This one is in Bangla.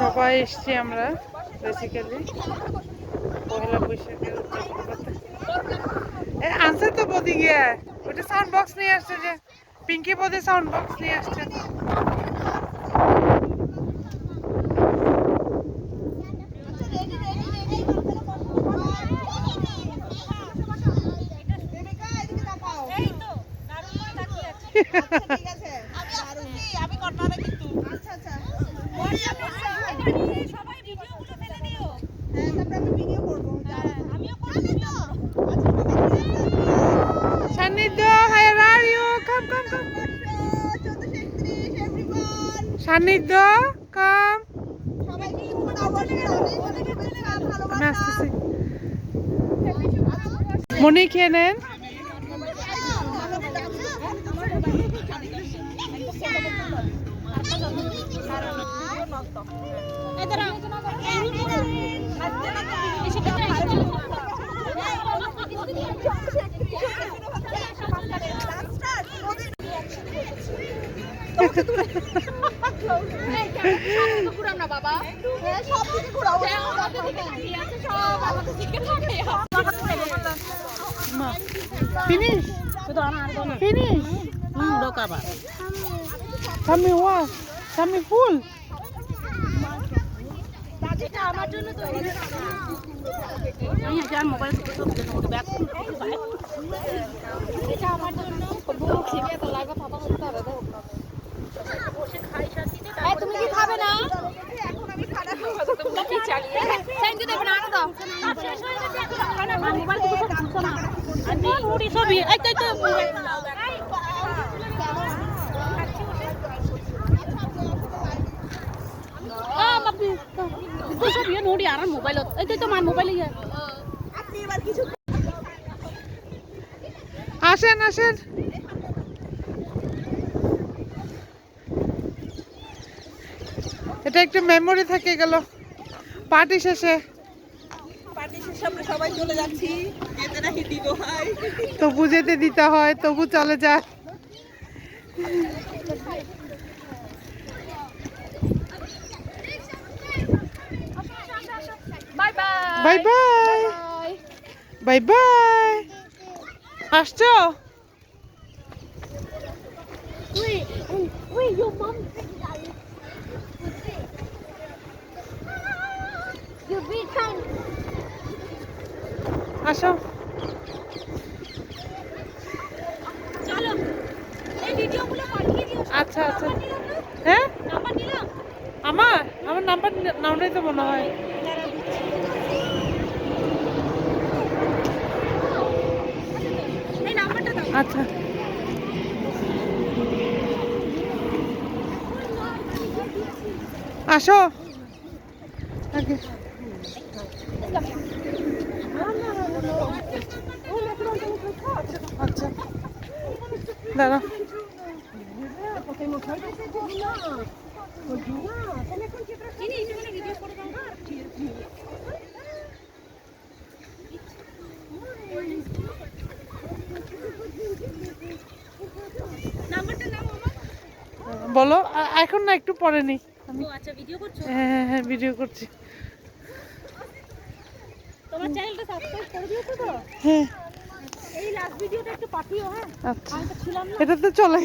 সবাই এসছি আমরা বেসিক্যালি পয়লা বৈশাখের উদযাপন করতে। আনছে তো বদি গিয়ে ওটা সাউন্ড বক্স নিয়ে আসছে, যে পিঙ্কি বদি সাউন্ড বক্স নিয়ে আসছে। সান্নিধ্য, হায়ার আর ইউ? কাম কাম কাম। সান্নিধ্য, কাম। আমি আসতেছি। মনি খেয়ে নেন। Finish. Finish. Kami what? Kami full. তুমি কি খাবে না? আসেন আসেন। এটা একটা মেমোরি থেকে গেল পার্টি শেষে। আমরা সবাই চলে যাচ্ছি, যেতে নাকি দিব হয়, তবু যেতে দিতে হয়, তবু চলে যায়। Bye bye bye bye bye bye. আসছো? Wait, your mom. You be kind. আসো। চলো এই ভিডিওগুলো পাঠিয়ে দিও। আচ্ছা আচ্ছা। হ্যাঁ, নাম্বার নিলাম। আমার নাম্বার নামটাই তো মনে হয়। এই নাম্বারটা দাও। আচ্ছা আসো আগে। আচ্ছা দাঁড়া। বলো। এখন না, একটু পরে নি। আচ্ছা ভিডিও করছো? হ্যাঁ হ্যাঁ ভিডিও করছি। তোমার চ্যানেলটা সাবস্ক্রাইব করে দিয়েছো তো? হ্যাঁ এই লাস্ট ভিডিওটা একটু পাঠিও। হ্যাঁ আচ্ছা, আমি তো ছিলাম না। এটা তো চলে।